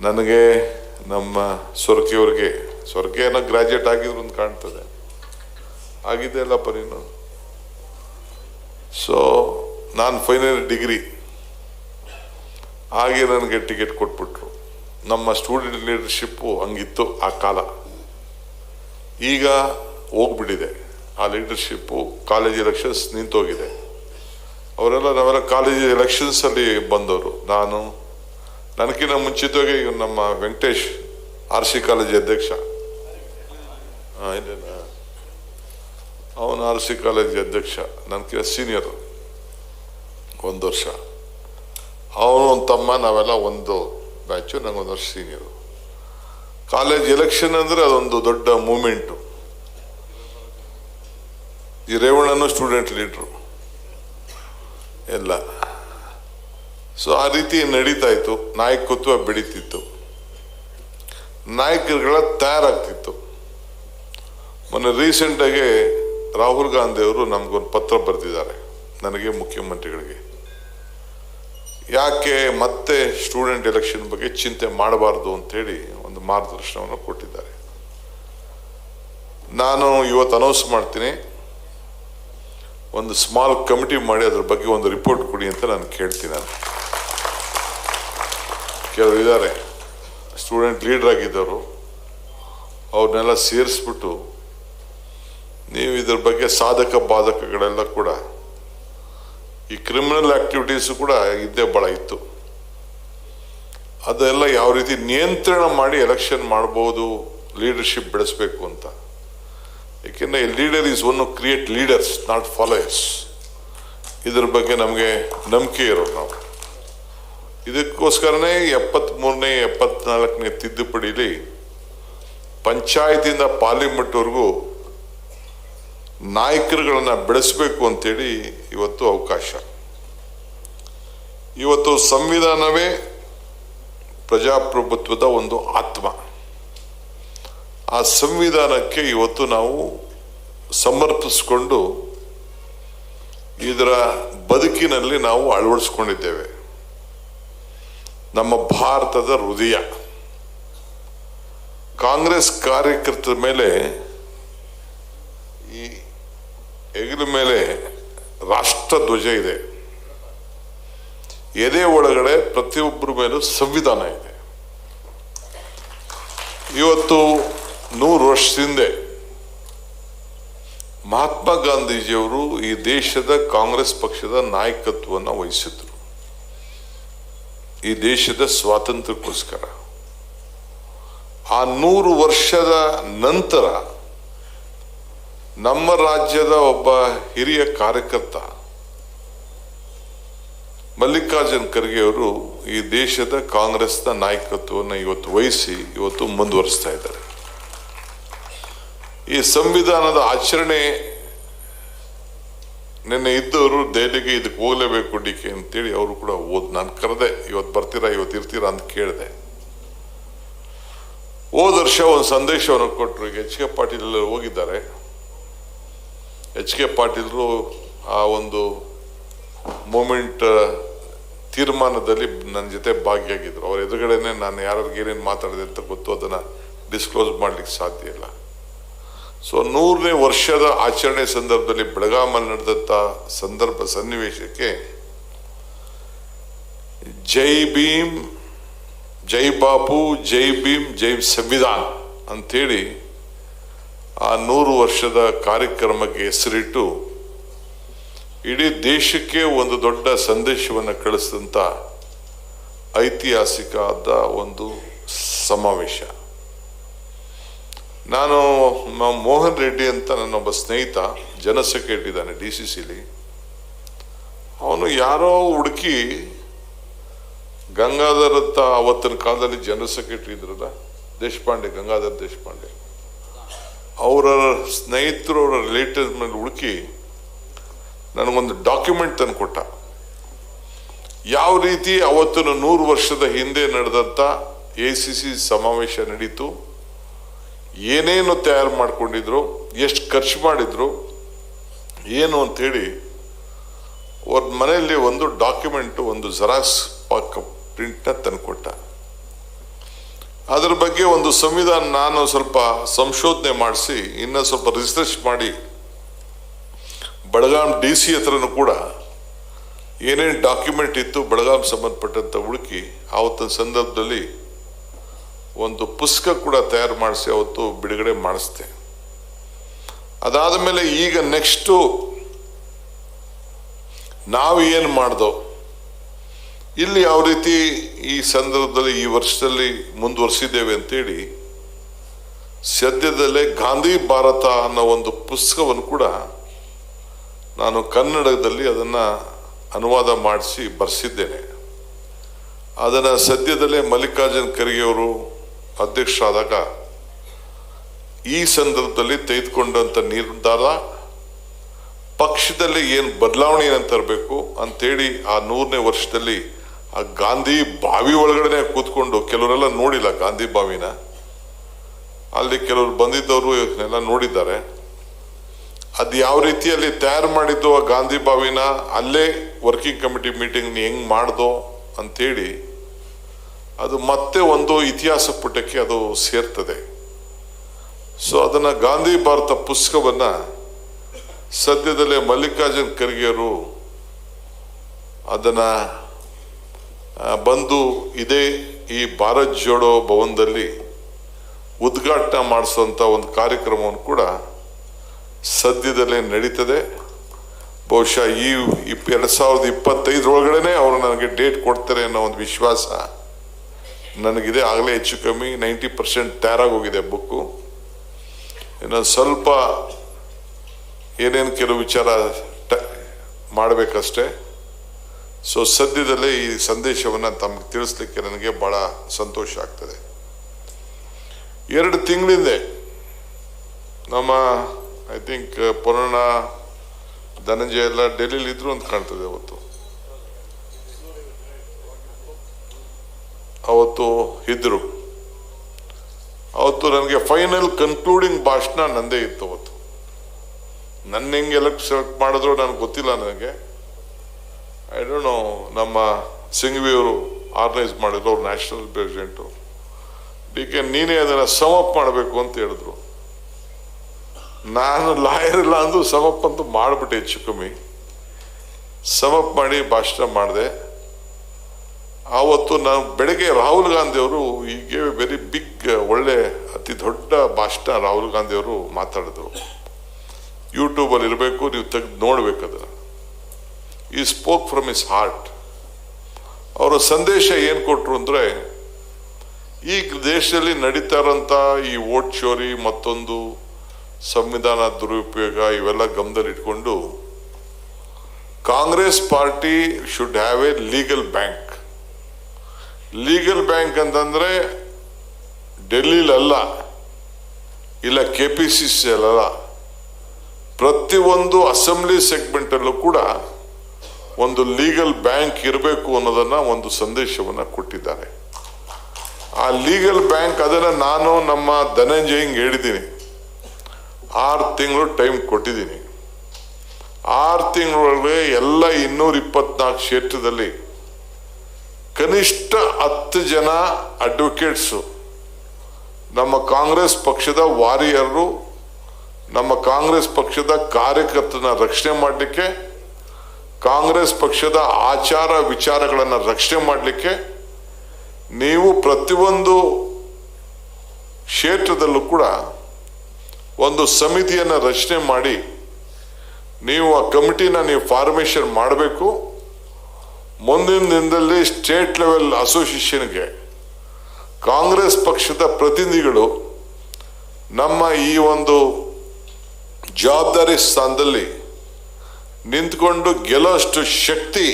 ನನಗೆ ನಮ್ಮ ಸ್ವರ್ಗೆಯನ್ನ ಗ್ರಾಜ್ಯುಯೇಟ್ ಆಗಿದ್ರು ಅಂತ ಕಾಣ್ತದೆ, ಆಗಿದೆ ಅಲ್ಲಪ್ಪ ನೀನು. ಸೊ ನಾನು ಫೈನಲ್ ಡಿಗ್ರಿ ಹಾಗೆ ನನಗೆ ಟಿಕೆಟ್ ಕೊಟ್ಬಿಟ್ರು. ನಮ್ಮ ಸ್ಟೂಡೆಂಟ್ ಲೀಡರ್ಶಿಪ್ಪು ಹಂಗಿತ್ತು ಆ ಕಾಲ. ಈಗ ಹೋಗ್ಬಿಟ್ಟಿದೆ ಆ ಲೀಡರ್ಶಿಪ್ಪು. College elections ನಿಂತೋಗಿದೆ. ನಾವೆಲ್ಲ ಕಾಲೇಜ್ ಎಲೆಕ್ಷನ್ಸಲ್ಲಿ ಬಂದವರು. ನನಗಿಂತ ಮುಂಚಿತವಾಗಿ ನಮ್ಮ ವೆಂಕಟೇಶ್ RC ಕಾಲೇಜ್ ಅಧ್ಯಕ್ಷ, ಅವನು RC ಕಾಲೇಜ್ ಅಧ್ಯಕ್ಷ, ನನಗಿಂತ ಸೀನಿಯರು 1 ವರ್ಷ. ಅವನು ಒಂದು ತಮ್ಮ, ನಾವೆಲ್ಲ ಒಂದು ಬ್ಯಾಚು, ನಂಗೊಂದು ವರ್ಷ ಸೀನಿಯರು. ಕಾಲೇಜ್ ಎಲೆಕ್ಷನ್ ಅಂದರೆ ಅದೊಂದು ದೊಡ್ಡ ಮೂಮೆಂಟು. ಈ ರೇವಣ್ಣನು ಸ್ಟೂಡೆಂಟ್ ಲೀಡ್ರು ಎಲ್ಲ. ಸೊ ಆ ರೀತಿ ನಡೀತಾ ಇತ್ತು. ನಾಯಕತ್ವ ಬೆಳೀತಿತ್ತು, ನಾಯಕರುಗಳ ತಯಾರಾಗ್ತಿತ್ತು. ಮೊನ್ನೆ ರೀಸೆಂಟಾಗಿ ರಾಹುಲ್ ಗಾಂಧಿ ಅವರು ನಮಗೊಂದು ಪತ್ರ ಬರೆದಿದ್ದಾರೆ, ನನಗೆ, ಮುಖ್ಯಮಂತ್ರಿಗಳಿಗೆ. ಯಾಕೆ ಮತ್ತೆ ಸ್ಟೂಡೆಂಟ್ ಎಲೆಕ್ಷನ್ ಬಗ್ಗೆ ಚಿಂತೆ ಮಾಡಬಾರ್ದು ಅಂತೇಳಿ ಒಂದು ಮಾರ್ಗದರ್ಶನವನ್ನು ಕೊಟ್ಟಿದ್ದಾರೆ. ನಾನು ಇವತ್ತು ಅನೌನ್ಸ್ ಮಾಡ್ತೀನಿ, ಒಂದು ಸ್ಮಾಲ್ ಕಮಿಟಿ ಮಾಡಿ ಅದ್ರ ಬಗ್ಗೆ ಒಂದು ರಿಪೋರ್ಟ್ ಕೊಡಿ ಅಂತ ನಾನು ಕೇಳ್ತೀನಿ. ಕೆಲವರು ಇದ್ದಾರೆ ಸ್ಟೂಡೆಂಟ್ ಲೀಡರ್ ಆಗಿದ್ದವರು, ಅವ್ರನ್ನೆಲ್ಲ ಸೇರಿಸ್ಬಿಟ್ಟು ನೀವು ಇದ್ರ ಬಗ್ಗೆ ಸಾಧಕ ಬಾಧಕಗಳೆಲ್ಲ ಕೂಡ, ಈ ಕ್ರಿಮಿನಲ್ ಆಕ್ಟಿವಿಟೀಸು ಕೂಡ ಇದ್ದೇ ಭಾಳ ಇತ್ತು, ಅದೆಲ್ಲ ಯಾವ ರೀತಿ ನಿಯಂತ್ರಣ ಮಾಡಿ ಎಲೆಕ್ಷನ್ ಮಾಡ್ಬೋದು, ಲೀಡರ್ಶಿಪ್ ಬೆಳೆಸಬೇಕು ಅಂತ. ಏಕೆಂದರೆ leader is one create leaders, not followers. ಇದ್ರ ಬಗ್ಗೆ ನಮಗೆ ನಂಬಿಕೆ ಇರೋದು ನಾವು. ಇದಕ್ಕೋಸ್ಕರನೇ 73ನೇ 74ನೇ ತಿದ್ದುಪಡಿಲಿ ಪಂಚಾಯತಿಂದ ಪಾರ್ಲಿಮೆಂಟ್ವರೆಗೂ ನಾಯಕರುಗಳನ್ನ ಬೆಳೆಸಬೇಕು ಅಂತೇಳಿ ಇವತ್ತು ಅವಕಾಶ. ಇವತ್ತು ಸಂವಿಧಾನವೇ ಪ್ರಜಾಪ್ರಭುತ್ವದ ಒಂದು ಆತ್ಮ. ಆ ಸಂವಿಧಾನಕ್ಕೆ ಇವತ್ತು ನಾವು ಸಮರ್ಪಿಸಿಕೊಂಡು ಇದರ ಬದುಕಿನಲ್ಲಿ ನಾವು ಅಳವಡಿಸ್ಕೊಂಡಿದ್ದೇವೆ. ನಮ್ಮ ಭಾರತದ ಹೃದಯ. ಕಾಂಗ್ರೆಸ್ ಕಾರ್ಯಕರ್ತರ ಮೇಲೆ, ಈ ಹೆಗಲ ಮೇಲೆ ರಾಷ್ಟ್ರ ಧ್ವಜ ಇದೆ, ಎದೆ ಒಳಗಡೆ ಪ್ರತಿಯೊಬ್ಬರ ಮೇಲೂ ಸಂವಿಧಾನ ಇದೆ. ಇವತ್ತು 100 ವರ್ಷದಿಂದ ಮಹಾತ್ಮ ಗಾಂಧೀಜಿಯವರು ಈ ದೇಶದ ಕಾಂಗ್ರೆಸ್ ಪಕ್ಷದ ನಾಯಕತ್ವವನ್ನು ವಹಿಸಿದ್ರು, ಈ ದೇಶದ ಸ್ವಾತಂತ್ರ್ಯಕ್ಕೋಸ್ಕರ. ಆ 100 ವರ್ಷದ ನಂತರ ನಮ್ಮ ರಾಜ್ಯದ ಒಬ್ಬ ಹಿರಿಯ ಕಾರ್ಯಕರ್ತ ಮಲ್ಲಿಕಾರ್ಜುನ್ ಖರ್ಗೆ ಅವರು ಈ ದೇಶದ ಕಾಂಗ್ರೆಸ್ನ ನಾಯಕತ್ವವನ್ನು ಇವತ್ತು ವಹಿಸಿ ಇವತ್ತು ಮುಂದುವರಿಸ್ತಾ ಇದ್ದಾರೆ. ಈ ಸಂವಿಧಾನದ ಆಚರಣೆ ನಿನ್ನೆ ಇದ್ದವರು ದೆಹಲಿಗೆ ಇದಕ್ಕೆ ಹೋಗಲೇಬೇಕು DK ಅಂತೇಳಿ ಅವರು ಕೂಡ ನಾನು ಕರೆದೆ, ಇವತ್ತು ಬರ್ತೀರಾ, ಇವತ್ತು ಇರ್ತೀರಾ ಅಂತ ಕೇಳಿದೆ. ಹೋದ ವರ್ಷ ಒಂದು ಸಂದೇಶವನ್ನು ಕೊಟ್ಟರು. ಈಗ HK ಪಾಟೀಲ್ ಎಲ್ಲರೂ ಹೋಗಿದ್ದಾರೆ. HK ಪಾಟೀಲ್ರು ಆ ಒಂದು ಮೂಮೆಂಟ್ ತೀರ್ಮಾನದಲ್ಲಿ ನನ್ನ ಜೊತೆ ಭಾಗಿಯಾಗಿದ್ರು. ಅವ್ರ ಎದುರುಗಡೆನೆ ನಾನು ಯಾರಿಗೆ ಏನೇನು ಮಾತಾಡಿದೆ ಅಂತ ಗೊತ್ತು, ಅದನ್ನು ಡಿಸ್ಕ್ಲೋಸ್ ಮಾಡ್ಲಿಕ್ಕೆ ಸಾಧ್ಯ ಇಲ್ಲ. ಸೊ 100ನೇ ವರ್ಷದ ಆಚರಣೆ ಸಂದರ್ಭದಲ್ಲಿ ಬೆಳಗಾಮಲ್ಲಿ ನಡೆದಂಥ ಸನ್ನಿವೇಶಕ್ಕೆ ಜೈ ಭೀಮ್, ಜೈ ಬಾಪು, ಜೈ ಭೀಮ್, ಜೈ ಸಂವಿಧಾನ್ ಅಂಥೇಳಿ ಆ 100 ವರ್ಷದ ಕಾರ್ಯಕ್ರಮಕ್ಕೆ ಹೆಸರಿಟ್ಟು ಇಡೀ ದೇಶಕ್ಕೆ ಒಂದು ದೊಡ್ಡ ಸಂದೇಶವನ್ನು ಕಳಿಸಿದಂಥ ಐತಿಹಾಸಿಕವಾದ ಒಂದು ಸಮಾವೇಶ. ನಾನು ಮೋಹನ್ ರೆಡ್ಡಿ ಅಂತ ನನ್ನೊಬ್ಬ ಸ್ನೇಹಿತ ಜನರಲ್ ಸೆಕ್ರೆಟರಿ ಇದ್ದಾನೆ DCCಲಿ. ಅವನು ಯಾರೋ ಹುಡುಕಿ ಗಂಗಾಧರ್ ಅಂತ ಅವತ್ತಿನ ಕಾಲದಲ್ಲಿ ಜನರಲ್ ಸೆಕ್ರೆಟರಿ ಇದ್ರಲ್ಲ, ದೇಶಪಾಂಡೆ, ಗಂಗಾಧರ್ ದೇಶಪಾಂಡೆ, ಅವರ ಸ್ನೇಹಿತರು, ಅವರ ರಿಲೇಟಿವ್ಸ್ ಮೇಲೆ ಹುಡುಕಿ ನನಗೊಂದು ಡಾಕ್ಯುಮೆಂಟ್ ತಂದು ಕೊಟ್ಟ. ಯಾವ ರೀತಿ ಅವತ್ತಿನ 100 ವರ್ಷದ ಹಿಂದೆ ನಡೆದಂಥ ACC ಸಮಾವೇಶ ನಡೀತು, ಏನೇನು ತಯಾರು ಮಾಡ್ಕೊಂಡಿದ್ರು, ಎಷ್ಟು ಖರ್ಚು ಮಾಡಿದ್ರು, ಏನು ಅಂತೇಳಿ ಅವ್ರ ಮನೆಯಲ್ಲಿ ಒಂದು ಡಾಕ್ಯುಮೆಂಟು, ಒಂದು ಜೆರಾಕ್ಸ್ ಪ್ರಿಂಟ್ನ ತಂದುಕೊಟ್ಟ. ಅದರ ಬಗ್ಗೆ ಒಂದು ಸಂವಿಧಾನ ನಾನು ಸ್ವಲ್ಪ ಸಂಶೋಧನೆ ಮಾಡಿಸಿ ಇನ್ನೂ ಸ್ವಲ್ಪ ರಿಸರ್ಚ್ ಮಾಡಿ ಬೆಳಗಾಂ DC ಹತ್ರನೂ ಕೂಡ ಏನೇನು ಡಾಕ್ಯುಮೆಂಟ್ ಇತ್ತು ಬೆಳಗಾಂ ಸಂಬಂಧಪಟ್ಟಂತ ಹುಡುಕಿ ಆವತ್ತಿನ ಸಂದರ್ಭದಲ್ಲಿ ಒಂದು ಪುಸ್ತಕ ಕೂಡ ತಯಾರು ಮಾಡಿಸಿ ಅವತ್ತು ಬಿಡುಗಡೆ ಮಾಡಿಸ್ದೆ. ಅದಾದ ಮೇಲೆ ಈಗ ನೆಕ್ಸ್ಟು ನಾವು ಏನು ಮಾಡ್ದೋ ಇಲ್ಲಿ ಯಾವ ರೀತಿ ಈ ಸಂದರ್ಭದಲ್ಲಿ ಈ ವರ್ಷದಲ್ಲಿ ಮುಂದುವರಿಸಿದ್ದೇವೆ ಅಂತೇಳಿ ಸದ್ಯದಲ್ಲೇ ಗಾಂಧಿ ಭಾರತ ಅನ್ನೋ ಒಂದು ಪುಸ್ತಕವನ್ನು ಕೂಡ ನಾನು ಕನ್ನಡದಲ್ಲಿ ಅದನ್ನು ಅನುವಾದ ಮಾಡಿಸಿ ಬರೆಸಿದ್ದೇನೆ. ಅದನ್ನು ಸದ್ಯದಲ್ಲೇ ಮಲ್ಲಿಕಾರ್ಜುನ್ ಖರ್ಗೆ ಅವರು ಅಧ್ಯಕ್ಷರಾದಾಗ ಈ ಸಂದರ್ಭದಲ್ಲಿ ತೆಗೆದುಕೊಂಡಂಥ ನಿರ್ಧಾರ ಪಕ್ಷದಲ್ಲಿ ಏನು ಬದಲಾವಣೆಯನ್ನು ತರಬೇಕು ಅಂತೇಳಿ ಆ 100ನೇ ವರ್ಷದಲ್ಲಿ ಆ ಗಾಂಧಿ ಬಾವಿ ಒಳಗಡೆ ಕೂತ್ಕೊಂಡು ಕೆಲವರೆಲ್ಲ ನೋಡಿಲ್ಲ ಗಾಂಧಿ ಬಾವಿನ, ಅಲ್ಲಿ ಕೆಲವರು ಬಂದಿದ್ದವರು ಎಲ್ಲ ನೋಡಿದ್ದಾರೆ. ಅದು ಯಾವ ರೀತಿಯಲ್ಲಿ ತಯಾರು ಮಾಡಿದ್ದು ಆ ಗಾಂಧಿ ಬಾವಿನ, ಅಲ್ಲೇ ವರ್ಕಿಂಗ್ ಕಮಿಟಿ ಮೀಟಿಂಗ್ ಹೆಂಗ್ ಮಾಡ್ದೋ ಅಂತೇಳಿ ಅದು ಮತ್ತೆ ಒಂದು ಇತಿಹಾಸ ಪುಟಕ್ಕೆ ಅದು ಸೇರ್ತದೆ. ಸೊ ಅದನ್ನ ಗಾಂಧಿ ಭಾರತ ಪುಸ್ತಕವನ್ನ ಸದ್ಯದಲ್ಲೇ ಮಲ್ಲಿಕಾರ್ಜುನ್ ಖರ್ಗೆಯವರು ಅದನ್ನ ಬಂದು ಇದೇ ಈ ಭಾರತ್ ಜೋಡೋ ಭವನದಲ್ಲಿ ಉದ್ಘಾಟನೆ ಮಾಡಿಸುವಂತ ಒಂದು ಕಾರ್ಯಕ್ರಮವನ್ನು ಕೂಡ ಸದ್ಯದಲ್ಲೇ ನಡೀತದೆ. ಬಹುಶಃ ಈ 2025 ಒಳಗಡೆ ಅವರು ನನಗೆ ಡೇಟ್ ಕೊಡ್ತಾರೆ ಅನ್ನೋ ಒಂದು ವಿಶ್ವಾಸ ನನಗಿದೆ. ಆಗಲೇ ಹೆಚ್ಚು ಕಮ್ಮಿ 90% ತಯಾರಾಗೋಗಿದೆ ಬುಕ್ಕು. ಇನ್ನು ಸ್ವಲ್ಪ ಏನೇನು ಕೆಲವು ವಿಚಾರ ಮಾಡಬೇಕಷ್ಟೇ. ಸೊ ಸದ್ಯದಲ್ಲೇ ಈ ಸಂದೇಶವನ್ನು ತಮಗೆ ತಿಳಿಸ್ಲಿಕ್ಕೆ ನನಗೆ ಬಹಳ ಸಂತೋಷ ಆಗ್ತದೆ. 2 ತಿಂಗಳಿಂದ ನಮ್ಮ ಐ ಥಿಂಕ್ ಪೂರ್ಣ ಧನಂಜಯ ಎಲ್ಲ ಡೆಲ್ಲಿಲಿ ಇದ್ರು ಅಂತ ಕಾಣ್ತದೆ. ಅವತ್ತು ಇದ್ರು. ಅವತ್ತು ನನಗೆ ಫೈನಲ್ ಕನ್ಕ್ಲೂಡಿಂಗ್ ಭಾಷಣ ನಂದೇ ಇತ್ತು. ಅವತ್ತು ನನ್ನ ಹೆಂಗೆ ಸೆಲೆಕ್ಟ್ ಮಾಡಿದ್ರು ನನಗೆ ಗೊತ್ತಿಲ್ಲ. ನನಗೆ ಐ ಡೋಂಟ್ ನೋ, ನಮ್ಮ ಸಿಂಘ್ವಿ ಅವರು ಆರ್ಗನೈಸ್ ಮಾಡಿದ್ರು, ಅವ್ರು ನ್ಯಾಷನಲ್ ಪ್ರೆಸಿಡೆಂಟು. DK ನೀನೇ ಅದನ್ನು ಸಮಪ್ ಮಾಡಬೇಕು ಅಂತ ಹೇಳಿದ್ರು. ನಾನು ಲಾಯರ್ ಇಲ್ಲ ಅಂದು ಸಮಪ್ ಅಂತೂ ಮಾಡಿಬಿಟ್ಟೆ. ಹೆಚ್ಚು ಕಮ್ಮಿ ಸಮಪ್ ಮಾಡಿ ಭಾಷಣ ಮಾಡಿದೆ. ಆವತ್ತು ನಾನು ಬೆಳಗ್ಗೆ ರಾಹುಲ್ ಗಾಂಧಿ ಅವರು ಹೀಗೆ ವೆರಿ ಬಿಗ್ ಒಳ್ಳೆ ಅತಿ ದೊಡ್ಡ ಭಾಷಣ ರಾಹುಲ್ ಗಾಂಧಿ ಅವರು ಮಾತಾಡಿದ್ರು. ಯೂಟ್ಯೂಬಲ್ಲಿ ಇರಬೇಕು, ನೀವು ತೆಗೆದು ನೋಡ್ಬೇಕು ಅದನ್ನು. ಈ ಸ್ಪೋಕ್ ಫ್ರಮ್ ಹಿಸ್ ಹಾರ್ಟ್. ಅವರ ಸಂದೇಶ ಏನು ಕೊಟ್ಟರು ಅಂದರೆ, ಈ ದೇಶದಲ್ಲಿ ನಡೀತಾ ಇರೋಂಥ ಈ ವೋಟ್ ಚೋರಿ, ಮತ್ತೊಂದು ಸಂವಿಧಾನ ದುರುಪಯೋಗ, ಇವೆಲ್ಲ ಗಮನದಲ್ಲಿ ಇಟ್ಕೊಂಡು Congress party should have A legal bank. Legal bank ಅಂತಂದ್ರೆ ಡೆಲ್ಲಿಲಲ್ಲ, ಇಲ್ಲ KPCC ಅಲ್ಲ, ಪ್ರತಿಯೊಂದು ಅಸೆಂಬ್ಲಿ ಸೆಗ್ಮೆಂಟ್ ಅಲ್ಲೂ ಕೂಡ ಒಂದು ಲೀಗಲ್ ಬ್ಯಾಂಕ್ ಇರಬೇಕು ಅನ್ನೋದನ್ನ ಒಂದು ಸಂದೇಶವನ್ನ ಕೊಟ್ಟಿದ್ದಾರೆ. ಆ ಲೀಗಲ್ ಬ್ಯಾಂಕ್ ಅದನ್ನ ನಾನು ನಮ್ಮ ಧನಂಜಯಂಗ್ ಹೇಳಿದ್ದೀನಿ. 6 ತಿಂಗಳು ಟೈಮ್ ಕೊಟ್ಟಿದ್ದೀನಿ. 6 ತಿಂಗಳೊಳಗೆ ಎಲ್ಲ 224 ಕ್ಷೇತ್ರದಲ್ಲಿ ಕನಿಷ್ಠ 10 ಜನ ಅಡ್ವೊಕೇಟ್ಸು, ನಮ್ಮ ಕಾಂಗ್ರೆಸ್ ಪಕ್ಷದ ವಾರಿಯರು, ನಮ್ಮ ಕಾಂಗ್ರೆಸ್ ಪಕ್ಷದ ಕಾರ್ಯಕರ್ತನ ರಕ್ಷಣೆ ಮಾಡಲಿಕ್ಕೆ, ಕಾಂಗ್ರೆಸ್ ಪಕ್ಷದ ಆಚಾರ ವಿಚಾರಗಳನ್ನು ರಕ್ಷಣೆ ಮಾಡಲಿಕ್ಕೆ ನೀವು ಪ್ರತಿಯೊಂದು ಕ್ಷೇತ್ರದಲ್ಲೂ ಕೂಡ ಒಂದು ಸಮಿತಿಯನ್ನು ರಚನೆ ಮಾಡಿ ನೀವು ಆ ಕಮಿಟಿನ ನೀವು ಫಾರ್ಮೇಷನ್ ಮಾಡಬೇಕು. ಮುಂದಿನ ದಿನದಲ್ಲಿ ಸ್ಟೇಟ್ ಲೆವೆಲ್ ಅಸೋಸಿಯೇಷನ್ಗೆ ಕಾಂಗ್ರೆಸ್ ಪಕ್ಷದ ಪ್ರತಿನಿಧಿಗಳು ನಮ್ಮ ಈ ಒಂದು ಜವಾಬ್ದಾರಿ ಸ್ಥಾನದಲ್ಲಿ ನಿಂತ್ಕೊಂಡು ಗೆಲ್ಲೋಷ್ಟು ಶಕ್ತಿ.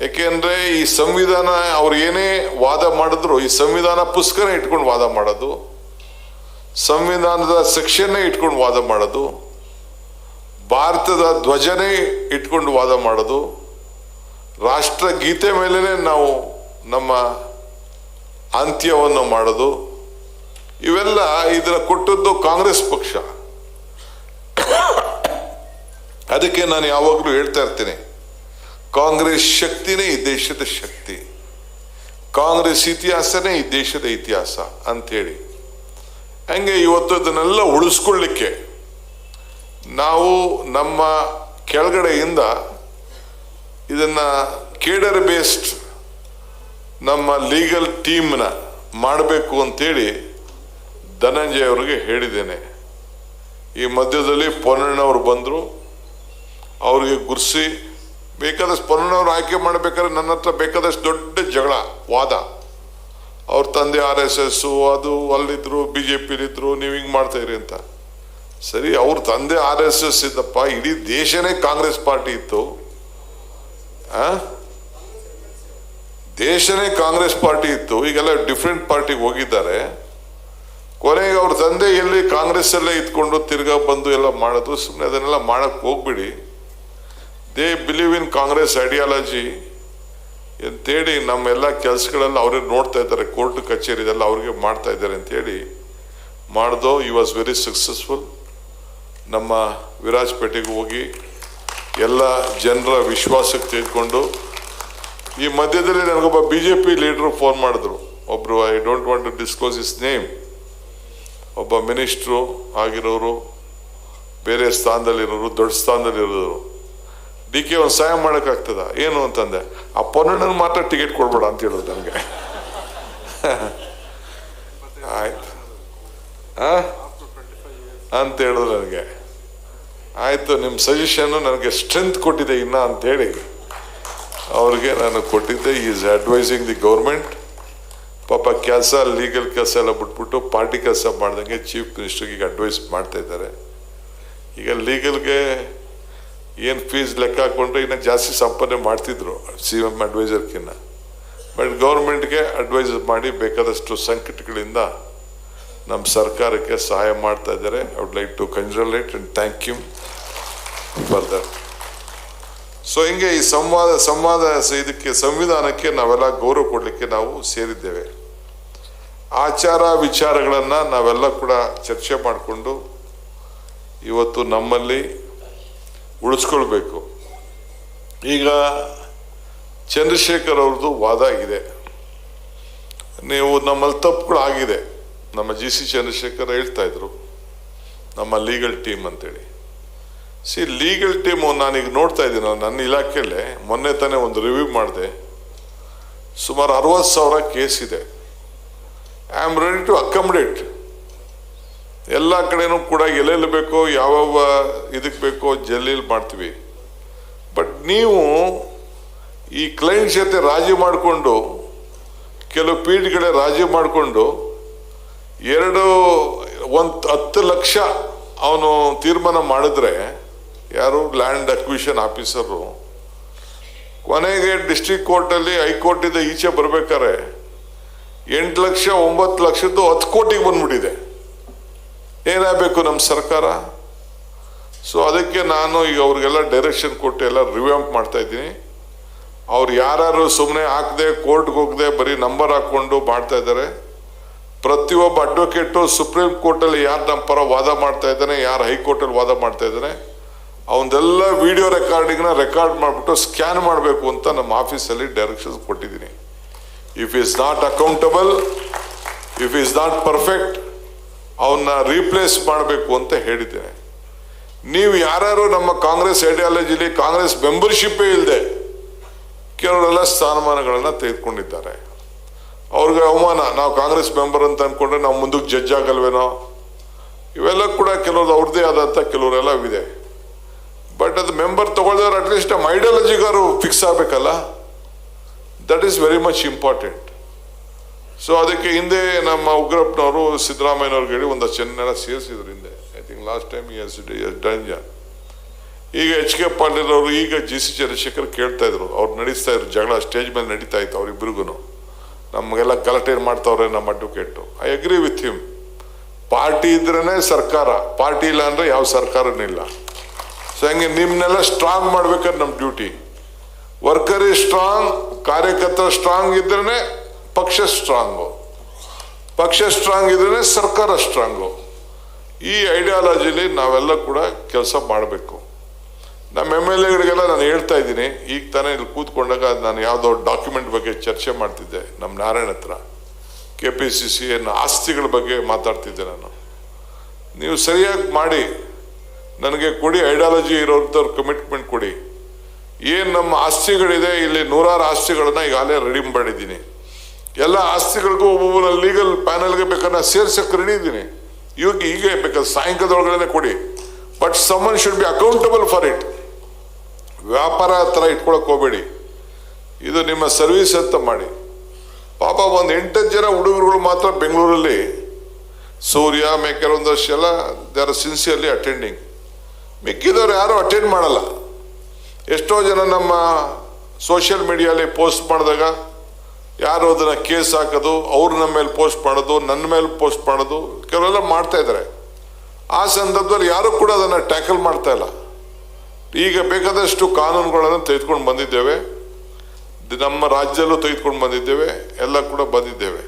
ಯಾಕೆಂದ್ರೆ ಈ ಸಂವಿಧಾನ ಅವ್ರು ಏನೇ ವಾದ ಮಾಡಿದ್ರು, ಈ ಸಂವಿಧಾನ ಪುಸ್ತಕನೇ ಇಟ್ಕೊಂಡು ವಾದ ಮಾಡೋದು, ಸಂವಿಧಾನದ ಸೆಕ್ಷನ್ನೇ ಇಟ್ಕೊಂಡು ವಾದ ಮಾಡೋದು, ಭಾರತದ ಧ್ವಜನೇ ಇಟ್ಕೊಂಡು ವಾದ ಮಾಡೋದು, ರಾಷ್ಟ್ರ ಗೀತೆ ಮೇಲೇನೆ ನಾವು ನಮ್ಮ ಅಂತ್ಯವನ್ನು ಮಾಡೋದು, ಇವೆಲ್ಲ ಇದರ ಕೊಟ್ಟದ್ದು ಕಾಂಗ್ರೆಸ್ ಪಕ್ಷ. ಅದಕ್ಕೆ ನಾನು ಯಾವಾಗಲೂ ಹೇಳ್ತಾ ಇರ್ತೀನಿ, ಕಾಂಗ್ರೆಸ್ ಶಕ್ತಿನೇ ಈ ದೇಶದ ಶಕ್ತಿ. ಕಾಂಗ್ರೆಸ್ ಇತಿಹಾಸನೇ ಈ ದೇಶದ ಇತಿಹಾಸ ಅಂಥೇಳಿ. ಹಂಗೆ ಇವತ್ತು ಇದನ್ನೆಲ್ಲ ಉಳಿಸ್ಕೊಳ್ಳಿಕ್ಕೆ ನಾವು ನಮ್ಮ ಕೆಳಗಡೆಯಿಂದ ಇದನ್ನು ಕೇಡರ್ ಬೇಸ್ಡ್ ನಮ್ಮ ಲೀಗಲ್ ಟೀಮ್ನ ಮಾಡಬೇಕು ಅಂತೇಳಿ ಧನಂಜಯ ಅವರಿಗೆ ಹೇಳಿದ್ದೇನೆ. ಈ ಮಧ್ಯದಲ್ಲಿ ಪೊನ್ನಣ್ಣವ್ರು ಬಂದರು, ಅವ್ರಿಗೆ ಗುರ್ಸಿ ಬೇಕಾದಷ್ಟು ಪೊನ್ನಣ್ಣವ್ರು ಆಯ್ಕೆ ಮಾಡಬೇಕಾದ್ರೆ ನನ್ನ ಹತ್ರ ಬೇಕಾದಷ್ಟು ದೊಡ್ಡ ಜಗಳ ವಾದ. ಅವ್ರ ತಂದೆ RSS ಅದು ಅಲ್ಲಿದ್ರು, BJPಲಿದ್ರು, ನೀವು ಹಿಂಗೆ ಮಾಡ್ತಾಯಿರಿ ಅಂತ. ಸರಿ, ಅವ್ರ ತಂದೆ RSS ಇದ್ದಪ್ಪ, ಇಡೀ ದೇಶನೇ ಕಾಂಗ್ರೆಸ್ ಪಾರ್ಟಿ ಇತ್ತು, ದೇಶನೇ ಕಾಂಗ್ರೆಸ್ ಪಾರ್ಟಿ ಇತ್ತು. ಈಗೆಲ್ಲ ಡಿಫ್ರೆಂಟ್ ಪಾರ್ಟಿಗೆ ಹೋಗಿದ್ದಾರೆ. ಕೊನೆಗೆ ಅವ್ರ ತಂದೆ ಎಲ್ಲಿ ಕಾಂಗ್ರೆಸ್ ಅಲ್ಲೇ ಇದ್ಕೊಂಡು ತಿರ್ಗಾ ಬಂದು ಎಲ್ಲ ಮಾಡೋದು. ಸುಮ್ಮನೆ ಅದನ್ನೆಲ್ಲ ಮಾಡಕ್ಕೆ ಹೋಗ್ಬಿಡಿ. They believe in Congress ideology ಅಂತೇಳಿ ನಮ್ಮೆಲ್ಲ ಕೆಲಸಗಳೆಲ್ಲ ಅವರೇ ನೋಡ್ತಾ ಇದ್ದಾರೆ. ಕೋರ್ಟ್ ಕಚೇರಿ ಇದೆಲ್ಲ ಅವ್ರಿಗೆ ಮಾಡ್ತಾ ಇದ್ದಾರೆ ಅಂತೇಳಿ ಮಾಡ್ದೋ. ಈ ವಾಸ್ ವೆರಿ ಸಕ್ಸಸ್ಫುಲ್. ನಮ್ಮ ವಿರಾಜಪೇಟೆಗೆ ಹೋಗಿ ಎಲ್ಲ ಜನರ ವಿಶ್ವಾಸಕ್ಕೆ ತೆಗೆದುಕೊಂಡು, ಈ ಮಧ್ಯದಲ್ಲಿ ನನಗೊಬ್ಬ BJP ಲೀಡ್ರು ಫೋನ್ ಮಾಡಿದ್ರು. ಒಬ್ಬರು, I don't want to disclose his name, ಒಬ್ಬ ಮಿನಿಸ್ಟ್ರು ಆಗಿರೋರು, ಬೇರೆ ಸ್ಥಾನದಲ್ಲಿರೋರು, ದೊಡ್ಡ ಸ್ಥಾನದಲ್ಲಿರೋರು. DK ಒಂದು ಸಹಾಯ ಮಾಡೋಕ್ಕಾಗ್ತದ ಏನು ಅಂತಂದೆ. ಆ ಪೊನ್ನಣ್ಣನ ಮಾತ್ರ ಟಿಕೆಟ್ ಕೊಡ್ಬೇಡ ಅಂತ ಹೇಳೋದು ನನಗೆ. ಆಯ್ತು ಅಂತ ಹೇಳಿದ್ರು ನನಗೆ. ಆಯಿತು, ನಿಮ್ಮ ಸಜೆಷನ್ನು ನನಗೆ ಸ್ಟ್ರೆಂತ್ ಕೊಟ್ಟಿದೆ ಇನ್ನ ಅಂಥೇಳಿ ಅವ್ರಿಗೆ ನಾನು ಕೊಟ್ಟಿದ್ದೆ. Is advising the government. ಪಾಪ ಕೆಲಸ, ಲೀಗಲ್ ಕೆಲಸ ಎಲ್ಲ ಬಿಟ್ಬಿಟ್ಟು ಪಾರ್ಟಿ ಕೆಲಸ ಮಾಡ್ದಂಗೆ ಚೀಫ್ ಮಿನಿಸ್ಟರ್ಗೆ ಈಗ ಅಡ್ವೈಸ್ ಮಾಡ್ತಾ ಇದ್ದಾರೆ. ಈಗ ಲೀಗಲ್ಗೆ ಏನು ಫೀಸ್ ಲೆಕ್ಕ ಹಾಕ್ಕೊಂಡ್ರೆ ಇನ್ನೂ ಜಾಸ್ತಿ ಸಂಪಾದನೆ ಮಾಡ್ತಿದ್ರು CM ಅಡ್ವೈಸರ್ಕಿನ್ನ. ಬಟ್ ಗೌರ್ಮೆಂಟ್ಗೆ ಅಡ್ವೈಸ್ ಮಾಡಿ ಬೇಕಾದಷ್ಟು ಸಂಕಟಗಳಿಂದ ನಮ್ಮ ಸರ್ಕಾರಕ್ಕೆ ಸಹಾಯ ಮಾಡ್ತಾ ಇದ್ದಾರೆ. I would like to congratulate and thank you for that. So ಹಿಂಗೆ ಈ ಸಂವಾದ ಇದಕ್ಕೆ, ಸಂವಿಧಾನಕ್ಕೆ ನಾವೆಲ್ಲ ಗೌರವ ಕೊಡಲಿಕ್ಕೆ ನಾವು ಸೇರಿದ್ದೇವೆ. ಆಚಾರ ವಿಚಾರಗಳನ್ನು ನಾವೆಲ್ಲ ಕೂಡ ಚರ್ಚೆ ಮಾಡಿಕೊಂಡು ಇವತ್ತು ನಮ್ಮಲ್ಲಿ ಉಳಿಸ್ಕೊಳ್ಬೇಕು. ಈಗ ಚಂದ್ರಶೇಖರ್ ಅವ್ರದ್ದು ವಾದ ಇದೆ, ನೀವು ನಮ್ಮಲ್ಲಿ ತಪ್ಪುಗಳಾಗಿದೆ. ನಮ್ಮ GC ಚಂದ್ರಶೇಖರ್ ಹೇಳ್ತಾ ಇದ್ರು ನಮ್ಮ ಲೀಗಲ್ ಟೀಮ್ ಅಂತೇಳಿ. ಲೀಗಲ್ ಟೀಮು ನಾನೀಗ ನೋಡ್ತಾ ಇದ್ದೀನಿ ನನ್ನ ಇಲಾಖೆಯಲ್ಲೇ. ಮೊನ್ನೆ ತಾನೇ ಒಂದು ರಿವ್ಯೂ ಮಾಡಿದೆ. ಸುಮಾರು 60,000 ಕೇಸ್ ಇದೆ. I am ready to accommodate. ಎಲ್ಲ ಕಡೆನೂ ಕೂಡ ಎಲ್ಲೆಲ್ಲಿ ಬೇಕೋ, ಯಾವ್ಯಾವ ಇದಕ್ಕೆ ಬೇಕೋ ಜಲ್ಲಿಲಿ ಮಾಡ್ತೀವಿ. ಬಟ್ ನೀವು ಈ ಕ್ಲೈಂಟ್ ಜೊತೆ ರಾಜಿ ಮಾಡಿಕೊಂಡು, ಕೆಲವು ಪೀಠಗಳೇ ರಾಜಿ ಮಾಡಿಕೊಂಡು 10 ಲಕ್ಷ ಅವನು ತೀರ್ಮಾನ ಮಾಡಿದ್ರೆ, ಯಾರು ಲ್ಯಾಂಡ್ ಅಕ್ವಿಷನ್ ಆಫೀಸರು, ಕೊನೆಗೆ ಡಿಸ್ಟ್ರಿಕ್ಟ್ ಕೋರ್ಟಲ್ಲಿ ಹೈಕೋರ್ಟಿಂದ ಈಚೆ ಬರ್ಬೇಕಾದ್ರೆ 8 ಲಕ್ಷ 9 ಲಕ್ಷದ್ದು 10 ಕೋಟಿಗೆ ಬಂದ್ಬಿಟ್ಟಿದೆ. ಏನಾಗಬೇಕು ನಮ್ಮ ಸರ್ಕಾರ? ಸೊ ಅದಕ್ಕೆ ನಾನು ಈಗ ಅವ್ರಿಗೆಲ್ಲ ಡೈರೆಕ್ಷನ್ ಕೊಟ್ಟು ಎಲ್ಲ ರಿವ್ಯಾಂಪ್ ಮಾಡ್ತಾ ಇದ್ದೀನಿ. ಅವ್ರು ಯಾರು ಸುಮ್ಮನೆ ಹಾಕದೆ, ಕೋರ್ಟ್ಗೆ ಹೋಗದೆ, ಬರೀ ನಂಬರ್ ಹಾಕ್ಕೊಂಡು ಮಾಡ್ತಾ ಇದ್ದಾರೆ. ಪ್ರತಿಯೊಬ್ಬ ಅಡ್ವೊಕೇಟು ಸುಪ್ರೀಂ ಕೋರ್ಟಲ್ಲಿ ಯಾರು ನಮ್ಮ ಪರ ವಾದ ಮಾಡ್ತಾ ಇದ್ದಾನೆ, ಯಾರು ಹೈಕೋರ್ಟಲ್ಲಿ ವಾದ ಮಾಡ್ತಾ ಇದ್ದಾನೆ, ಅವನ್ನೆಲ್ಲ ವಿಡಿಯೋ ರೆಕಾರ್ಡ್ ಮಾಡಿಬಿಟ್ಟು ಸ್ಕ್ಯಾನ್ ಮಾಡಬೇಕು ಅಂತ ನಮ್ಮ ಆಫೀಸಲ್ಲಿ ಡೈರೆಕ್ಷನ್ಸ್ ಕೊಟ್ಟಿದ್ದೀನಿ. If is not accountable, if is not perfect, ಅವನ್ನ ರೀಪ್ಲೇಸ್ ಮಾಡಬೇಕು ಅಂತ ಹೇಳಿದ್ದೇನೆ. ನೀವು ಯಾರು ನಮ್ಮ ಕಾಂಗ್ರೆಸ್ ಐಡಿಯಾಲಜಿಲಿ ಕಾಂಗ್ರೆಸ್ ಮೆಂಬರ್ಶಿಪ್ಪೇ ಇಲ್ಲದೆ ಕೆಲವರೆಲ್ಲ ಸ್ಥಾನಮಾನಗಳನ್ನು ತೆಗೆದುಕೊಂಡಿದ್ದಾರೆ. ಅವ್ರಿಗೆ ಅವಮಾನ. ನಾವು ಕಾಂಗ್ರೆಸ್ ಮೆಂಬರ್ ಅಂತ ಅಂದ್ಕೊಂಡ್ರೆ ನಾವು ಮುಂದಕ್ಕೆ ಜಡ್ಜ್ ಆಗಲ್ವೇನೋ, ಇವೆಲ್ಲ ಕೂಡ ಕೆಲವ್ರದ್ದು ಅವ್ರದ್ದೇ ಆದಂಥ ಕೆಲವರೆಲ್ಲ ಇದೆ. ಬಟ್ ಅದು ಮೆಂಬರ್ ತಗೊಳ್ದವ್ರು ಅಟ್ಲೀಸ್ಟ್ ನಮ್ಮ ಐಡಿಯಾಲಜಿಗಾರು ಫಿಕ್ಸ್ ಆಗಬೇಕಲ್ಲ. That is very much important. So ಅದಕ್ಕೆ ಹಿಂದೆ ನಮ್ಮ ಉಗ್ರಪ್ಪನವರು ಸಿದ್ದರಾಮಯ್ಯನವ್ರಿಗೆ ಹೇಳಿ ಒಂದು ಚೆನ್ನ ಸೇರಿಸಿದ್ರು ಹಿಂದೆ. I think last time done. ಈಗ HK ಪಾಟೀಲ್ ಅವರು, ಈಗ GC ಚಂದ್ರಶೇಖರ್ ಕೇಳ್ತಾ ಇದ್ರು, ಅವ್ರು ನಡೆಸ್ತಾ ಇದ್ರು ಜಗಳ, ಸ್ಟೇಜ್ ಮೇಲೆ ನಡೀತಾ ಇತ್ತು ಅವ್ರಿಬ್ರಿಗೂ. ನಮಗೆಲ್ಲ ಗಲಾಟೆ ಮಾಡ್ತಾವ್ರೆ ನಮ್ಮ advocate. I agree with him. Party ಇದ್ರೇ ಸರ್ಕಾರ, ಪಾರ್ಟಿ ಇಲ್ಲ ಅಂದರೆ ಯಾವ ಸರ್ಕಾರನೂ ಇಲ್ಲ. ಸೊ ಹಂಗೆ ನಿಮ್ಮನ್ನೆಲ್ಲ ಸ್ಟ್ರಾಂಗ್ ಮಾಡ್ಬೇಕಾದ್ರೆ ನಮ್ಮ ಡ್ಯೂಟಿ. ವರ್ಕರ್ ಇಸ್ ಸ್ಟ್ರಾಂಗ್, ಕಾರ್ಯಕರ್ತರ ಸ್ಟ್ರಾಂಗ್ ಇದ್ರೇ ಪಕ್ಷ ಸ್ಟ್ರಾಂಗು, ಪಕ್ಷ ಸ್ಟ್ರಾಂಗ್ ಇದ್ರೇ ಸರ್ಕಾರ ಸ್ಟ್ರಾಂಗು. ಈ ಐಡಿಯಾಲಜಿಲಿ ನಾವೆಲ್ಲ ಕೂಡ ಕೆಲಸ ಮಾಡಬೇಕು. ನಮ್ಮ MLAಗಳಿಗೆಲ್ಲ ನಾನು ಹೇಳ್ತಾ ಇದ್ದೀನಿ. ಈಗ ತಾನೇ ಇಲ್ಲಿ ಕೂತ್ಕೊಂಡಾಗ ನಾನು ಯಾವುದೋ ಡಾಕ್ಯುಮೆಂಟ್ ಬಗ್ಗೆ ಚರ್ಚೆ ಮಾಡ್ತಿದ್ದೆ ನಮ್ಮ ನಾರಾಯಣ ಹತ್ರ. KPCC ಆಸ್ತಿಗಳ ಬಗ್ಗೆ ಮಾತಾಡ್ತಿದ್ದೆ ನಾನು. ನೀವು ಸರಿಯಾಗಿ ಮಾಡಿ ನನಗೆ ಕೊಡಿ, ಐಡಿಯಾಲಜಿ ಇರೋಂಥವ್ರು ಕಮಿಟ್ಮೆಂಟ್ ಕೊಡಿ. ಏನು ನಮ್ಮ ಆಸ್ತಿಗಳಿದೆ ಇಲ್ಲಿ, ನೂರಾರು ಆಸ್ತಿಗಳನ್ನ ಈಗಾಗಲೇ ರೆಡಿ ಮಾಡಿದ್ದೀನಿ. ಎಲ್ಲ ಆಸ್ತಿಗಳಿಗೂ ಒಬ್ಬೊಬ್ಬರ ಲೀಗಲ್ ಪ್ಯಾನಲ್ಗೆ ಬೇಕಾದ್ರೆ ಸೇರ್ಸಕ್ಕೆ ರೆಡಿ ಇದ್ದೀನಿ. ಈಗ ಬೇಕಾದ್ರೆ ಸಾಯಂಕಾಲದೊಳಗಡೆ ಕೊಡಿ. But someone should be accountable for it. ವ್ಯಾಪಾರ ಥರ ಇಟ್ಕೊಳಕ್ ಹೋಗಬೇಡಿ. ಇದು ನಿಮ್ಮ ಸರ್ವಿಸ್ ಅಂತ ಮಾಡಿ. ಪಾಪ ಒಂದು 8 ಜನ ಹುಡುಗರುಗಳು ಮಾತ್ರ ಬೆಂಗಳೂರಲ್ಲಿ, ಸೂರ್ಯ ಕೆಲವೊಂದಷ್ಟು ಎಲ್ಲ ದೇ ಆರ್ ಸಿನ್ಸಿಯರ್ಲಿ ಅಟೆಂಡಿಂಗ್. ಮಿಕ್ಕಿದವ್ರು ಯಾರು ಅಟೆಂಡ್ ಮಾಡಲ್ಲ. ಎಷ್ಟೋ ಜನ ನಮ್ಮ ಸೋಷಿಯಲ್ ಮೀಡಿಯಲ್ಲಿ ಪೋಸ್ಟ್ ಮಾಡಿದಾಗ ಯಾರು ಅದನ್ನು ಕೇಸ್ ಹಾಕೋದು, ಅವ್ರು ನಮ್ಮ ಮೇಲೆ ಪೋಸ್ಟ್ ಮಾಡೋದು, ನನ್ನ ಮೇಲೆ ಪೋಸ್ಟ್ ಮಾಡೋದು, ಕೆಲವೆಲ್ಲ ಮಾಡ್ತಾ ಇದ್ದಾರೆ. ಆ ಸಂದರ್ಭದಲ್ಲಿ ಯಾರು ಕೂಡ ಅದನ್ನು ಟ್ಯಾಕಲ್ ಮಾಡ್ತಾ ಇಲ್ಲ. ಈಗ ಬೇಕಾದಷ್ಟು ಕಾನೂನುಗಳನ್ನು ತೆಗೆದುಕೊಂಡು ಬಂದಿದ್ದೇವೆ. ನಮ್ಮ ರಾಜ್ಯದಲ್ಲೂ ತೆಗೆದುಕೊಂಡು ಬಂದಿದ್ದೇವೆ, ಎಲ್ಲ ಕೂಡ ಬಂದಿದ್ದೇವೆ.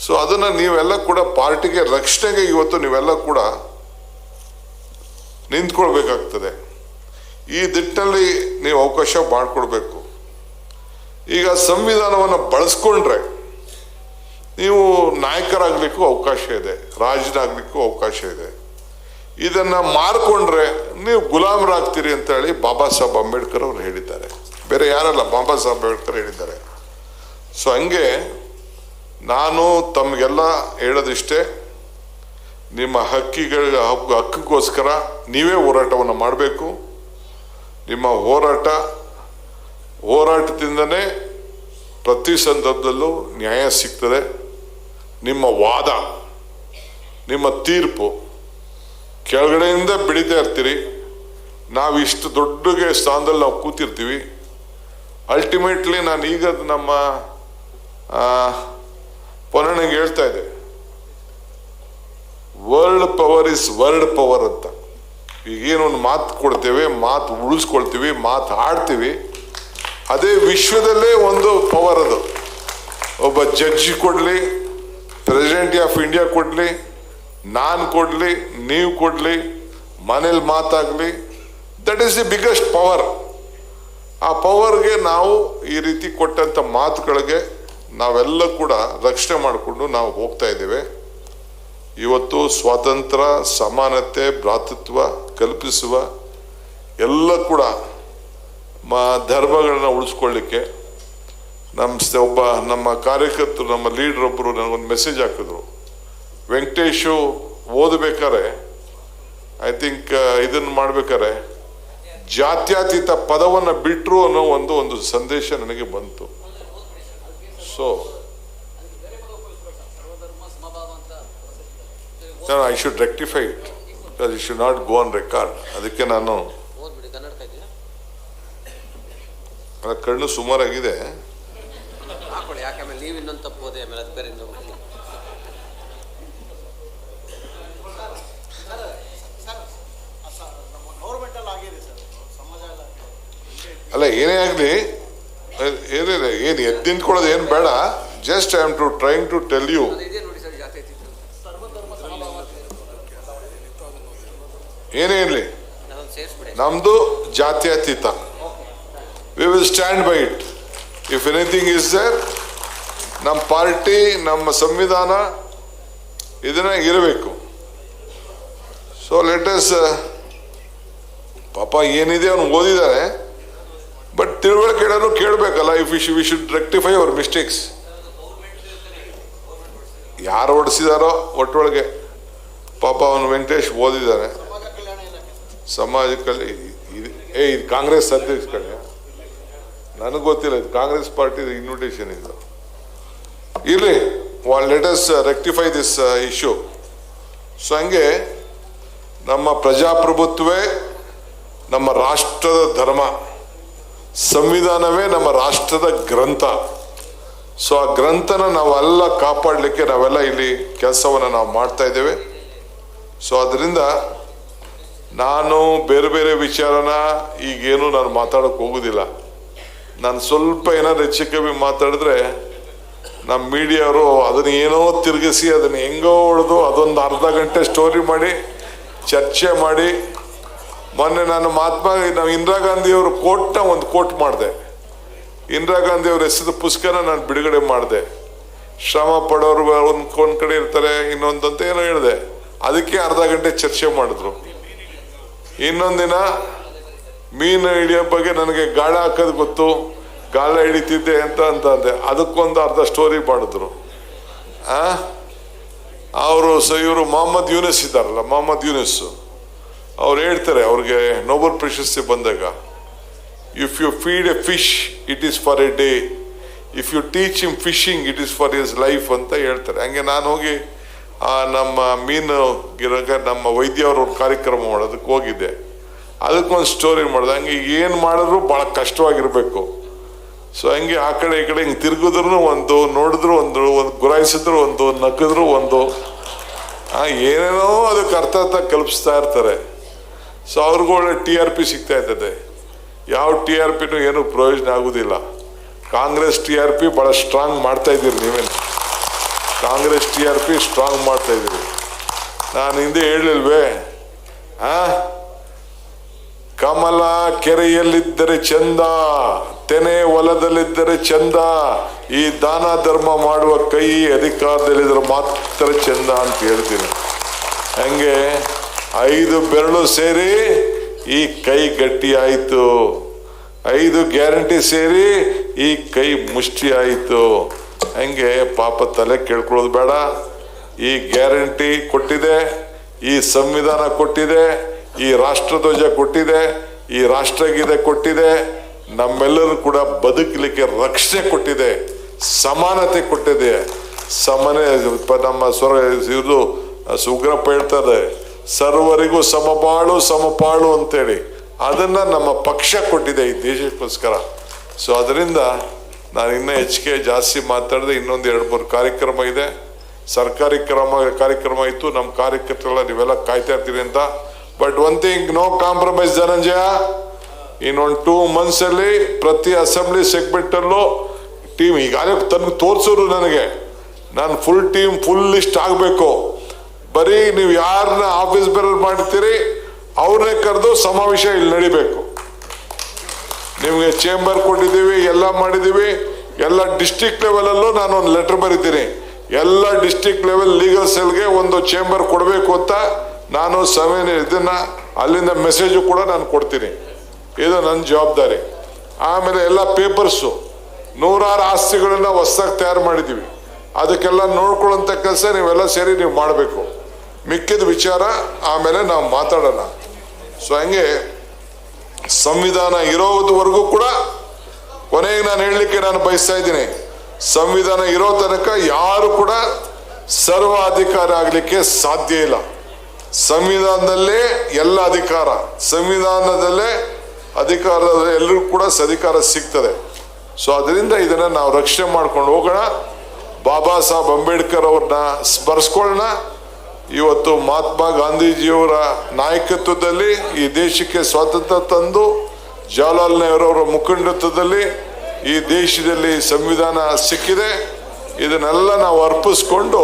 ಸೊ ಅದನ್ನು ನೀವೆಲ್ಲ ಕೂಡ ಪಾರ್ಟಿಗೆ ರಕ್ಷಣೆಗೆ ಇವತ್ತು ನೀವೆಲ್ಲ ಕೂಡ ನಿಂತ್ಕೊಳ್ಬೇಕಾಗ್ತದೆ. ಈ ದಿಟ್ಟಿನಲ್ಲಿ ನೀವು ಅವಕಾಶ ಮಾಡಿಕೊಡ್ಬೇಕು. ಈಗ ಸಂವಿಧಾನವನ್ನು ಬಳಸ್ಕೊಂಡ್ರೆ ನೀವು ನಾಯಕರಾಗಲಿಕ್ಕೂ ಅವಕಾಶ ಇದೆ, ರಾಜನಾಗಲಿಕ್ಕೂ ಅವಕಾಶ ಇದೆ. ಇದನ್ನು ಮಾರ್ಕೊಂಡ್ರೆ ನೀವು ಗುಲಾಮರಾಗ್ತೀರಿ ಅಂತ ಹೇಳಿ ಬಾಬಾ ಸಾಹೇಬ್ ಅಂಬೇಡ್ಕರ್ ಅವರು ಹೇಳಿದ್ದಾರೆ. ಬೇರೆ ಯಾರಲ್ಲ, ಬಾಬಾ ಸಾಹೇಬ್ ಅಂಬೇಡ್ಕರ್ ಹೇಳಿದ್ದಾರೆ. ಸೊ ಹಂಗೆ ನಾನು ತಮಗೆಲ್ಲ ಹೇಳೋದಿಷ್ಟೇ, ನಿಮ್ಮ ಹಕ್ಕಿಗೋಸ್ಕರ ನೀವೇ ಹೋರಾಟವನ್ನು ಮಾಡಬೇಕು. ನಿಮ್ಮ ಹೋರಾಟದಿಂದನೇ ಪ್ರತಿ ಸಂದರ್ಭದಲ್ಲೂ ನ್ಯಾಯ ಸಿಗ್ತದೆ. ನಿಮ್ಮ ವಾದ, ನಿಮ್ಮ ತೀರ್ಪು ಕೆಳಗಡೆಯಿಂದ ಬೆಳೀತಾ ಇರ್ತೀರಿ. ನಾವು ಇಷ್ಟು ದೊಡ್ಡಗೆ ಸ್ಥಾನದಲ್ಲಿ ನಾವು ಕೂತಿರ್ತೀವಿ. ಅಲ್ಟಿಮೇಟ್ಲಿ ನಾನು ಈಗ ನಮ್ಮ ಪೊನ್ನಣ್ಣಗೆ ಹೇಳ್ತಾ ಇದ್ದೆ, world power is world power ಅಂತ. ಈಗೇನೊಂದು ಮಾತು ಕೊಡ್ತೇವೆ, ಮಾತು ಉಳಿಸ್ಕೊಳ್ತೀವಿ, ಮಾತು ಆಡ್ತೀವಿ, ಅದೇ ವಿಶ್ವದಲ್ಲೇ ಒಂದು ಪವರ್. ಅದು ಒಬ್ಬ ಜಡ್ಜಿ ಕೊಡಲಿ, ಪ್ರೆಸಿಡೆಂಟ್ ಆಫ್ ಇಂಡಿಯಾ ಕೊಡಲಿ, ನಾನು ಕೊಡಲಿ, ನೀವು ಕೊಡಲಿ, ಮನೇಲಿ ಮಾತಾಗಲಿ, that is the biggest power. ಆ ಪವರ್ಗೆ ನಾವು ಈ ರೀತಿ ಕೊಟ್ಟಂಥ ಮಾತುಗಳಿಗೆ ನಾವೆಲ್ಲ ಕೂಡ ರಕ್ಷಣೆ ಮಾಡಿಕೊಂಡು ನಾವು ಹೋಗ್ತಾ ಇದ್ದೇವೆ. ಇವತ್ತು ಸ್ವಾತಂತ್ರ್ಯ, ಸಮಾನತೆ, ಭ್ರಾತೃತ್ವ ಕಲ್ಪಿಸುವ ಎಲ್ಲ ಕೂಡ ಧರ್ಮಗಳನ್ನ ಉಳಿಸ್ಕೊಳ್ಳಿಕ್ಕೆ ನಮ್ಮ ಕಾರ್ಯಕರ್ತರು, ನಮ್ಮ ಲೀಡರ್ ಒಬ್ಬರು ನನಗೊಂದು ಮೆಸೇಜ್ ಹಾಕಿದ್ರು. ವೆಂಕಟೇಶು ಓದಬೇಕಾರೆ, ಐ ಥಿಂಕ್ ಇದನ್ನು ಮಾಡ್ಬೇಕಾರೆ ಜಾತ್ಯತೀತ ಪದವನ್ನು ಬಿಟ್ಟರು ಅನ್ನೋ ಒಂದು ಸಂದೇಶ ನನಗೆ ಬಂತು. So I should rectify it, because it should not go on record. ಅದಕ್ಕೆ ನಾನು ಕಣ್ಣು ಸುಮಾರಾಗಿದೆ. ಅಲ್ಲ, ಏನೇ ಆಗಲಿ, ಏನು ಎದ್ದು ನಿಂತ್ಕೊಳ್ಳೋದು ಏನು ಬೇಡ. Just I am trying to tell you, ಏನೇ ಇರಲಿ ನಮ್ದು ಜಾತ್ಯತೀತ. We will stand by it. If anything is there, ನಮ್ಮ ಪಾರ್ಟಿ, ನಮ್ಮ ಸಂವಿಧಾನ ಇದನ್ನ ಇರಬೇಕು. ಸೊ ಲೆಟ್ ಅಸ್, ಪಾಪ ಏನಿದೆ ಅವನು ಓದಿದ್ದಾನೆ, ಬಟ್ ತಿಳುವಳಿಕೆ ಹೇಳೋನು ಕೇಳಬೇಕಲ್ಲ. If we should rectify our mistakes. ಯಾರು ಓಡಿಸಿದಾರೋ ಒಟ್ಟೊಳಗೆ, ಪಾಪ ಅವನು ವೆಂಕಟೇಶ್ ಓದಿದ್ದಾನೆ. ಸಮಾಜದಲ್ಲಿ ಇದು ಕಾಂಗ್ರೆಸ್ ಅಧ್ಯಕ್ಷ ಕಡೆ, ನನಗೆ ಗೊತ್ತಿಲ್ಲ, ಇದು ಕಾಂಗ್ರೆಸ್ ಪಾರ್ಟಿ ಇನ್ವಿಟೇಷನ್ ಇದು. ಇರಲಿ, let us rectify this issue. So ಹಂಗೆ ನಮ್ಮ ಪ್ರಜಾಪ್ರಭುತ್ವವೇ ನಮ್ಮ ರಾಷ್ಟ್ರದ ಧರ್ಮ, ಸಂವಿಧಾನವೇ ನಮ್ಮ ರಾಷ್ಟ್ರದ ಗ್ರಂಥ. ಸೊ ಆ ಗ್ರಂಥನ ನಾವೆಲ್ಲ ಕಾಪಾಡಲಿಕ್ಕೆ ನಾವೆಲ್ಲ ಇಲ್ಲಿ ಕೆಲಸವನ್ನು ನಾವು ಮಾಡ್ತಾ ಇದ್ದೇವೆ. ಸೊ ಅದರಿಂದ ನಾನು ಬೇರೆ ಬೇರೆ ವಿಚಾರನ ಈಗೇನು ನಾನು ಮಾತಾಡೋಕೆ ಹೋಗೋದಿಲ್ಲ. ನಾನು ಸ್ವಲ್ಪ ಏನಾದ್ರು ಹೆಚ್ಚು ಕಮ್ಮಿ ಮಾತಾಡಿದ್ರೆ ನಮ್ಮ ಮೀಡಿಯಾವರು ಅದನ್ನ ಏನೋ ತಿರುಗಿಸಿ, ಅದನ್ನು ಹೆಂಗೋ ಹೊಡೆದು ಅದೊಂದು ಅರ್ಧ ಗಂಟೆ ಸ್ಟೋರಿ ಮಾಡಿ ಚರ್ಚೆ ಮಾಡಿ ಮೊನ್ನೆ ನಾನು ನಾವು ಇಂದಿರಾ ಗಾಂಧಿಯವರು ಕೋಟ್ನ ಒಂದು ಕೋಟ್ ಮಾಡಿದೆ. ಇಂದಿರಾ ಗಾಂಧಿ ಅವ್ರ ಹೆಸರು ಪುಸ್ತಕನ ನಾನು ಬಿಡುಗಡೆ ಮಾಡಿದೆ. ಶ್ರಮ ಪಡೋರು ಒಂದ್ ಕಡೆ ಇರ್ತಾರೆ, ಇನ್ನೊಂದಂತ ಏನೋ ಹೇಳಿದೆ. ಅದಕ್ಕೆ ಅರ್ಧ ಗಂಟೆ ಚರ್ಚೆ ಮಾಡಿದ್ರು. ಇನ್ನೊಂದಿನ ಮೀನು ಹಿಡಿಯೋ ಬಗ್ಗೆ ನನಗೆ ಗಾಳ ಹಾಕೋದು ಗೊತ್ತು, ಗಾಳ ಹಿಡಿತಿದ್ದೆ ಅಂತ ಅಂದೆ. ಅದಕ್ಕೊಂದು ಅರ್ಧ ಸ್ಟೋರಿ ಮಾಡಿದ್ರು. ಅವರು ಇವರು ಮೊಹಮ್ಮದ್ ಯೂನಿಸ್ ಇದ್ದಾರಲ್ಲ, ಮೊಹಮ್ಮದ್ ಯೂನಿಸ್ ಅವ್ರು ಹೇಳ್ತಾರೆ, ಅವ್ರಿಗೆ ನೊಬೆಲ್ ಪ್ರಶಸ್ತಿ ಬಂದಾಗ, if you feed a fish it is for a day, if you teach him fishing it is for his life ಅಂತ ಹೇಳ್ತಾರೆ. ಹಂಗೆ ನಾನು ಹೋಗಿ ನಮ್ಮ ಮೀನು ಗಿರಾಗ ನಮ್ಮ ವೈದ್ಯ ಅವ್ರ ಕಾರ್ಯಕ್ರಮ ಮಾಡೋದಕ್ಕೆ ಹೋಗಿದ್ದೆ. ಅದಕ್ಕೊಂದು ಸ್ಟೋರಿ ಮಾಡಿದೆ. ಹಂಗೆ ಏನು ಮಾಡಿದ್ರು ಭಾಳ ಕಷ್ಟವಾಗಿರ್ಬೇಕು. ಸೊ ಹಂಗೆ ಆ ಕಡೆ ಈ ಕಡೆ ಹಿಂಗೆ ತಿರುಗಿದ್ರು ಒಂದು, ನೋಡಿದ್ರು ಒಂದು ಗುರಾಯಿಸಿದ್ರು ಒಂದು, ನಕ್ಕಿದ್ರು ಒಂದು, ಏನೇನೋ ಅದಕ್ಕೆ ಅರ್ಥ ಕಲ್ಪಿಸ್ತಾ ಇರ್ತಾರೆ. ಸೊ ಅವ್ರಿಗೂ ಒಳ್ಳೆ TRP ಸಿಗ್ತಾ ಇರ್ತದೆ. ಯಾವ TRPನೂ ಏನು ಪ್ರಯೋಜನ ಆಗುದಿಲ್ಲ. ಕಾಂಗ್ರೆಸ್ TRP ಭಾಳ ಸ್ಟ್ರಾಂಗ್ ಮಾಡ್ತಾ ಇದ್ದೀರಿ ನೀವೇನು. ಕಾಂಗ್ರೆಸ್ TRP ಸ್ಟ್ರಾಂಗ್ ಮಾಡ್ತಾ ಇದ್ದೀರಿ. ನಾನು ಹಿಂದೆ ಹೇಳಿಲ್ವೇ, ಕಮಲ ಕೆರೆಯಲ್ಲಿದ್ದರೆ ಚಂದ, ತೆನೆ ಹೊಲದಲ್ಲಿದ್ದರೆ ಚಂದ, ಈ ದಾನ ಧರ್ಮ ಮಾಡುವ ಕೈ ಅಧಿಕಾರದಲ್ಲಿದ್ದರೆ ಮಾತ್ರ ಚಂದ ಅಂತ ಹೇಳ್ತೀನಿ. ಹಂಗೆ 5 ಬೆರಳು ಸೇರಿ ಈ ಕೈ ಗಟ್ಟಿ ಆಯಿತು, 5 ಗ್ಯಾರಂಟಿ ಸೇರಿ ಈ ಕೈ ಮುಷ್ಟಿ ಆಯಿತು. ಹಂಗೆ ಪಾಪ ತಲೆ ಕೇಳ್ಕೊಳ್ಳೋದು ಬೇಡ. ಈ ಗ್ಯಾರಂಟಿ ಕೊಟ್ಟಿದೆ, ಈ ಸಂವಿಧಾನ ಕೊಟ್ಟಿದೆ, ಈ ರಾಷ್ಟ್ರಧ್ವಜ ಕೊಟ್ಟಿದೆ, ಈ ರಾಷ್ಟ್ರಗೀತೆ ಕೊಟ್ಟಿದೆ, ನಮ್ಮೆಲ್ಲರೂ ಕೂಡ ಬದುಕಲಿಕ್ಕೆ ರಕ್ಷಣೆ ಕೊಟ್ಟಿದೆ, ಸಮಾನತೆ ಕೊಟ್ಟಿದೆ. ನಮ್ಮ ಇವರು ಉಗ್ರಪ್ಪ ಹೇಳ್ತಾರೆ, ಸರ್ವರಿಗೂ ಸಮಬಾಳು ಸಮಪಾಳು ಅಂತೇಳಿ. ಅದನ್ನ ನಮ್ಮ ಪಕ್ಷ ಕೊಟ್ಟಿದೆ ಈ ದೇಶಕ್ಕೋಸ್ಕರ. ಸೊ ಅದರಿಂದ ನಾನು ಇನ್ನೂ ಹೆಚ್ಚಿಗೆ ಜಾಸ್ತಿ ಮಾತಾಡಿದೆ. ಇನ್ನೊಂದು 2-3 ಕಾರ್ಯಕ್ರಮ ಇದೆ, ಸರ್ಕಾರಿ ಕಾರ್ಯಕ್ರಮ ಇತ್ತು. ನಮ್ಮ ಕಾರ್ಯಕರ್ತರೆಲ್ಲ ನೀವೆಲ್ಲ ಕಾಯ್ತಾ ಇರ್ತೀರಿ ಅಂತ. But one thing, no compromise Dhananjaya. ಇನ್ನೊಂದು 2 months ಅಲ್ಲಿ ಪ್ರತಿ ಅಸೆಂಬ್ಲಿ ಸೆಗ್ಮೆಂಟ್ ಅಲ್ಲೂ ಟೀಮ್ ಈಗಾಗಲೇ ತನಗೆ ತೋರಿಸೋರು ನನಗೆ, ನಾನು ಫುಲ್ ಟೀಮ್ ಫುಲ್ ಲಿಸ್ಟ್ ಆಗಬೇಕು. ಬರೀ ನೀವು ಯಾರನ್ನ ಆಫೀಸ್ ಬೇರರ್ ಮಾಡ್ತೀರಿ ಅವ್ರನ್ನೇ ಕರೆದು ಸಮಾವೇಶ ಇಲ್ಲಿ ನಡಿಬೇಕು. ನಿಮಗೆ ಚೇಂಬರ್ ಕೊಟ್ಟಿದ್ದೀವಿ, ಎಲ್ಲ ಮಾಡಿದ್ದೀವಿ. ಎಲ್ಲ ಡಿಸ್ಟ್ರಿಕ್ಟ್ ಲೆವೆಲಲ್ಲೂ ನಾನು ಒಂದು ಲೆಟರ್ ಬರೀತೀನಿ. ಎಲ್ಲ ಡಿಸ್ಟ್ರಿಕ್ಟ್ ಲೆವೆಲ್ ಲೀಗಲ್ ಸೆಲ್ಗೆ ಒಂದು ಚೇಂಬರ್ ಕೊಡಬೇಕು ಅಂತ ನಾನು ಇದನ್ನ ಅಲ್ಲಿಂದ ಮೆಸೇಜು ಕೂಡ ನಾನು ಕೊಡ್ತೀನಿ. ಇದು ನನ್ನ ಜವಾಬ್ದಾರಿ. ಆಮೇಲೆ ಎಲ್ಲ ಪೇಪರ್ಸು 100 ಆಸ್ತಿಗಳನ್ನ ಹೊಸದಾಗಿ ತಯಾರು ಮಾಡಿದ್ದೀವಿ. ಅದಕ್ಕೆಲ್ಲ ನೋಡ್ಕೊಳ್ಳೋಂಥ ಕೆಲಸ ನೀವೆಲ್ಲ ಸೇರಿ ನೀವು ಮಾಡಬೇಕು. ಮಿಕ್ಕಿದ ವಿಚಾರ ಆಮೇಲೆ ನಾವು ಮಾತಾಡೋಣ. ಸೊ ಹಂಗೆ ಸಂವಿಧಾನ ಇರೋವರೆಗೂ ಕೂಡ, ಕೊನೆಗೆ ನಾನು ಹೇಳಲಿಕ್ಕೆ ನಾನು ಬಯಸ್ತಾ ಇದ್ದೀನಿ, ಸಂವಿಧಾನ ಇರೋ ತನಕ ಯಾರು ಕೂಡ ಸರ್ವ ಅಧಿಕಾರ ಆಗಲಿಕ್ಕೆ ಸಾಧ್ಯ ಇಲ್ಲ. ಸಂವಿಧಾನದಲ್ಲೇ ಎಲ್ಲ ಅಧಿಕಾರ, ಸಂವಿಧಾನದಲ್ಲೇ ಅಧಿಕಾರ, ಎಲ್ಲರಿಗೂ ಕೂಡ ಅಧಿಕಾರ ಸಿಗ್ತದೆ. ಸೊ ಅದರಿಂದ ಇದನ್ನ ನಾವು ರಕ್ಷಣೆ ಮಾಡ್ಕೊಂಡು ಹೋಗೋಣ. ಬಾಬಾ ಸಾಹೇಬ್ ಅಂಬೇಡ್ಕರ್ ಅವ್ರನ್ನ ಸ್ಮರಿಸ್ಕೊಳ್ಳೋಣ. ಇವತ್ತು ಮಹಾತ್ಮ ಗಾಂಧೀಜಿಯವರ ನಾಯಕತ್ವದಲ್ಲಿ ಈ ದೇಶಕ್ಕೆ ಸ್ವಾತಂತ್ರ್ಯ ತಂದು, ಜವಾಹರ್ಲಾಲ್ ನೆಹರು ಅವರ ಮುಖಂಡತ್ವದಲ್ಲಿ ಈ ದೇಶದಲ್ಲಿ ಸಂವಿಧಾನ ಸಿಕ್ಕಿದೆ. ಇದನ್ನೆಲ್ಲ ನಾವು ಅರ್ಪಿಸ್ಕೊಂಡು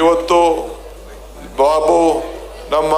ಇವತ್ತು ಬಾಬು ನಮ್ಮ